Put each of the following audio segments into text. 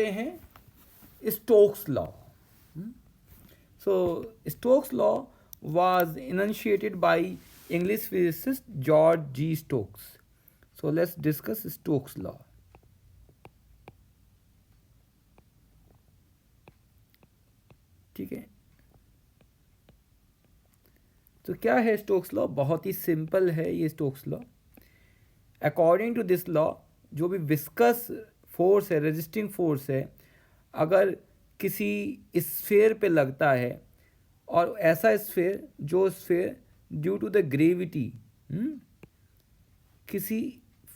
हैं Stokes law. So Stokes law was enunciated by English physicist George G. Stokes. So let's discuss Stokes law. ठीक है, तो क्या है स्टोक्स लॉ? बहुत ही सिंपल है ये Stokes law. According to this law, जो भी विस्कस फोर्स है, रेजिस्टिंग फोर्स है, अगर किसी स्फेयर पे लगता है, और ऐसा स्फेयर जो sphere due to the gravity किसी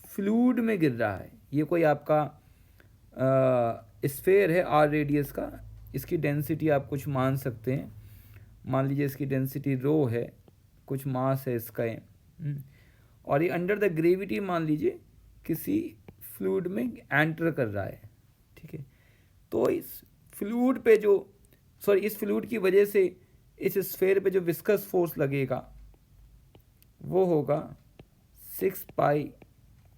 फ्लूइड में गिर रहा है, ये कोई आपका स्फेयर है आर रेडियस का, इसकी डेंसिटी आप कुछ मान सकते हैं, मान लीजिए इसकी डेंसिटी रो है, कुछ मास है इसका ये, और ये अंडर द ग्रेविटी मान लीजिए किसी फ्लूइड में एंटर कर रहा है. ठीक है, तो इस फ्लूइड पे जो इस फ्लूइड की वजह से इस स्फेयर पे जो विस्कस फोर्स लगेगा वो होगा 6 पाई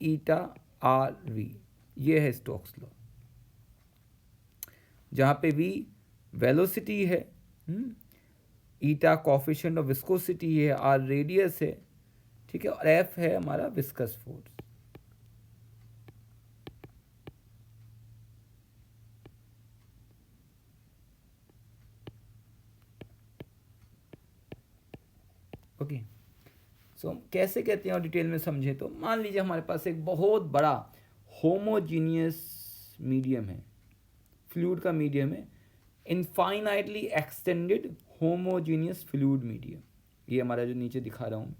ईटा आर वी. ये है स्टोक्स लॉ, जहाँ पे वी वेलोसिटी है, ईटा कोफिशिएंट ऑफ विस्कोसिटी है, आर रेडियस है, ठीक है, और एफ है हमारा विस्कस फोर्स. ओके, सो कैसे कहते हैं और डिटेल में समझें तो मान लीजिए हमारे पास एक बहुत बड़ा होमोजीनियस मीडियम है, फ्लूइड का मीडियम है, infinitely extended homogeneous fluid medium. ये हमारा जो नीचे दिखा रहा हूँ,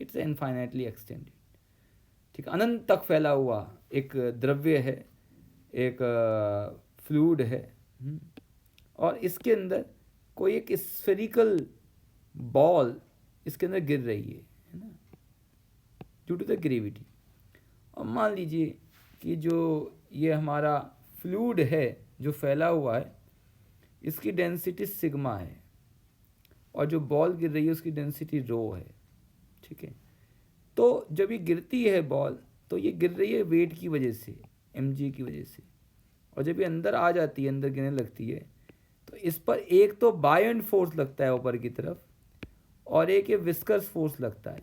इट्स इनफाइनाइटली एक्सटेंडेड. ठीक, अनंत तक फैला हुआ एक द्रव्य है, एक फ्लूइड है, और इसके अंदर कोई एक स्फेरिकल बॉल इसके अंदर गिर रही है ना, ड्यू टू द ग्रेविटी. और मान लीजिए कि जो ये हमारा फ्लूइड है जो फैला हुआ है, इसकी डेंसिटी सिग्मा है, और जो बॉल गिर रही है उसकी डेंसिटी रो है. ठीक है, तो जब ये गिरती है बॉल, तो ये गिर रही है वेट की वजह से, mg की वजह से, और जब ये अंदर आ जाती है, अंदर गिरने लगती है, तो इस पर एक तो बायंड फोर्स लगता है ऊपर की तरफ, और एक ये विस्कस फोर्स लगता है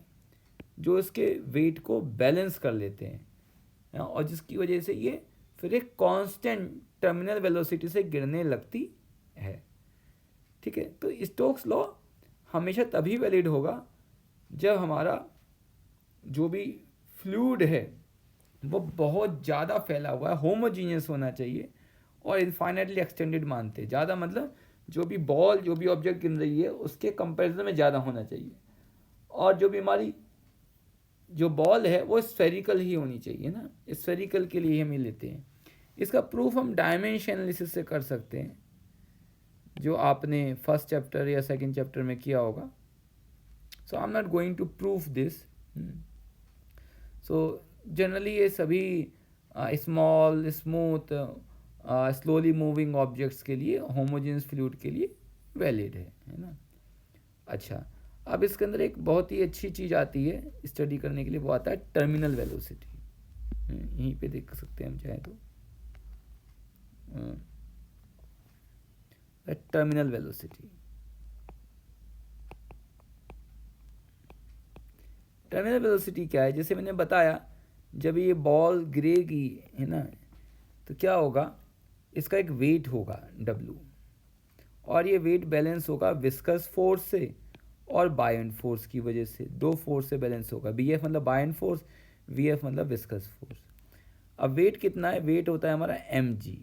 जो इसके वेट को बैलेंस कर लेते हैं, और जिसकी वजह से ये फिर एक कांस्टेंट टर्मिनल वेलोसिटी से गिरने लगती है. ठीक है, तो स्टोक्स लॉ हमेशा तभी वैलिड होगा जब हमारा जो भी फ्लूइड है वो बहुत ज़्यादा फैला हुआ है, होमोजीनियस होना चाहिए, और इनफाइनाइटली एक्सटेंडेड मानते हैं. ज़्यादा मतलब जो भी बॉल, जो भी ऑब्जेक्ट गिर रही है उसके कंपैरिजन में ज़्यादा होना चाहिए, और जो भी हमारी जो बॉल है वो स्फेरिकल ही होनी चाहिए ना. स्फेरिकल के लिए हम ये लेते हैं. इसका प्रूफ हम डायमेंशन एनालिसिस से कर सकते हैं, जो आपने फर्स्ट चैप्टर या सेकंड चैप्टर में किया होगा. So I am not going to proof this. So generally ये सभी small, smooth, slowly moving objects के लिए, होमोजेनियस फ्लूइड के लिए वैलिड है ना. अच्छा, अब इसके अंदर एक बहुत ही अच्छी चीज़ आती है स्टडी करने के लिए, वो आता है टर्मिनल वेलोसिटी. यहीं पे देख सकते हैं हम चाहे तो, टर्मिनल वेलोसिटी. टर्मिनल वेलोसिटी क्या है? जैसे मैंने बताया, जब ये बॉल गिरेगी है ना, तो क्या होगा, इसका एक वेट होगा W, और ये वेट बैलेंस होगा विस्कस फोर्स से और बायंड फोर्स की वजह से. दो फोर्स से बैलेंस होगा. BF मतलब बायंड फोर्स, VF मतलब विस्कस फोर्स. अब वेट कितना है? वेट होता है हमारा mg.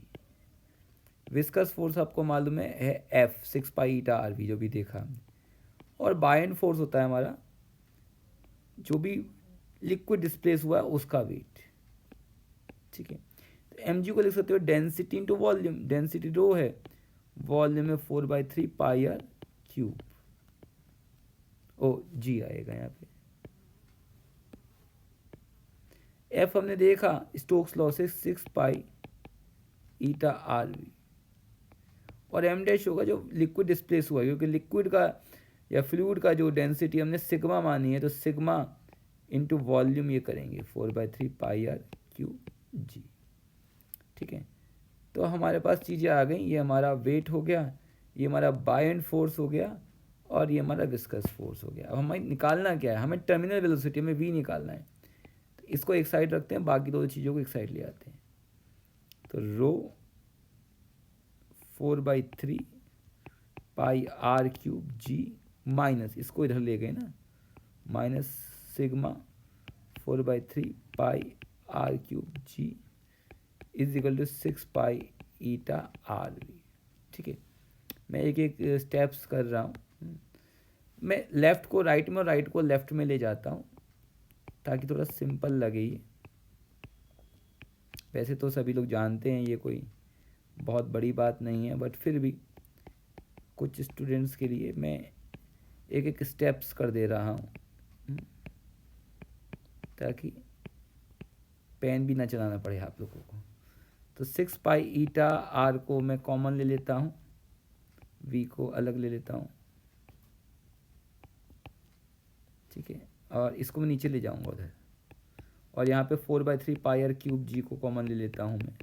विस्कस फोर्स आपको मालूम है F, 6 pi eta r v, जो भी देखा हमने, और बायंड फोर्स होता है हमारा जो भी लिक्विड डिस्प्लेस हुआ है उसका वेट. ठीक है, तो mg को लिख सकते हो density into volume. Density rho है, वॉल्यूम में 4/3 पाई आर क्यूब. ओ जी आएगा यहाँ पे. एफ हमने देखा स्टोक्स लॉ से 6 पाई ईटा आर वी, और एम डैश होगा जो लिक्विड डिस्प्लेस हुआ है, क्योंकि लिक्विड का या फ्लूइड का जो डेंसिटी हमने सिग्मा मानी है, तो सिग्मा इंटू वॉल्यूम ये करेंगे 4/3 पाई आर क्यूब जी. ठीक है, तो हमारे पास चीज़ें आ गई, ये हमारा वेट हो गया, ये हमारा बायएंड फोर्स हो गया, और ये हमारा विस्कस फोर्स हो गया। अब हमें निकालना क्या है, हमें टर्मिनल वेलोसिटी में वी निकालना है। तो इसको एक साइड रखते हैं, बाकी दो चीज़ों को एक साइड ले आते हैं। तो rho 4/3 pi r cube g minus, इसको इधर ले गए ना, minus sigma 4/3 pi r cube g is equal to 6 pi eta r v. ठीक है, मैं एक एक स्टेप्स कर रहा हूँ। मैं लेफ़्ट को राइट में और राइट को लेफ़्ट में ले जाता हूँ ताकि थोड़ा सिंपल लगे ये। वैसे तो सभी लोग जानते हैं, ये कोई बहुत बड़ी बात नहीं है, बट फिर भी कुछ स्टूडेंट्स के लिए मैं एक एक स्टेप्स कर दे रहा हूँ ताकि पेन भी ना चलाना पड़े आप लोगों को। तो 6 पाई ईटा आर को मैं कॉमन ले लेता हूँ, वी को अलग ले लेता हूँ। ठीक है, और इसको मैं नीचे ले जाऊँगा उधर, और यहाँ पे 4/3 पाई आर क्यूब जी को कॉमन ले लेता हूँ मैं।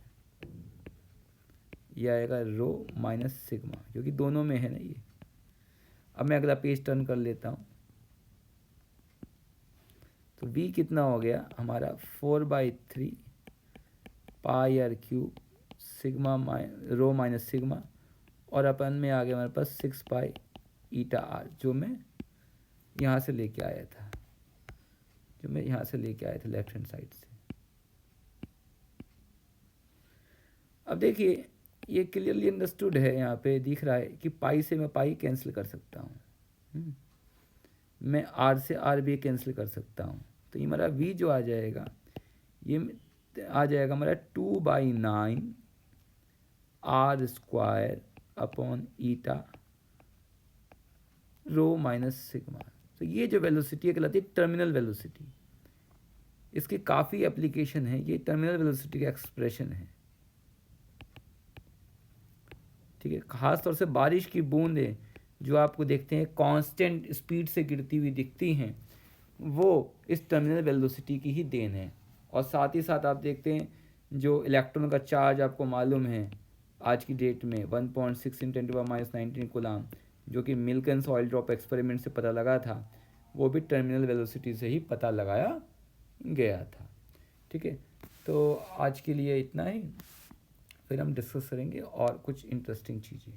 ये आएगा रो माइनस सिग्मा, क्योंकि दोनों में है ना ये। अब मैं अगला पेज टर्न कर लेता हूँ। तो v कितना हो गया हमारा 4/3 pi r cube sigma rho minus sigma, और अपन में आ गया हमारे पास 6 पाई ईटा आर, जो मैं यहाँ से लेके आया था, लेफ्ट हैंड साइड से। अब देखिए ये क्लियरली अंडरस्टूड है, यहाँ पे दिख रहा है कि पाई से मैं पाई कैंसिल कर सकता हूँ, मैं आर से आर भी कैंसिल कर सकता हूँ। तो ये हमारा v जो आ जाएगा, ये आ जाएगा हमारा 2/9 r square upon eta rho minus sigma. तो ये जो वेलोसिटी है कहलाती है टर्मिनल वेलोसिटी। इसकी काफ़ी एप्लीकेशन है, ये टर्मिनल वेलोसिटी का एक्सप्रेशन है। ठीक है, ख़ास तौर से बारिश की बूंदें जो आपको देखते हैं कांस्टेंट स्पीड से गिरती हुई दिखती हैं, वो इस टर्मिनल वेलोसिटी की ही देन है। और साथ ही साथ आप देखते हैं जो इलेक्ट्रॉन का चार्ज आपको मालूम है आज की डेट में 1.6 × 10⁻⁹ कूलाम, जो कि milk and soil drop experiment से पता लगा था, वो भी टर्मिनल वेलोसिटी से ही पता लगाया गया था। ठीक है, तो आज के लिए इतना ही, फिर हम डिस्कस करेंगे और कुछ इंटरेस्टिंग चीज़ें।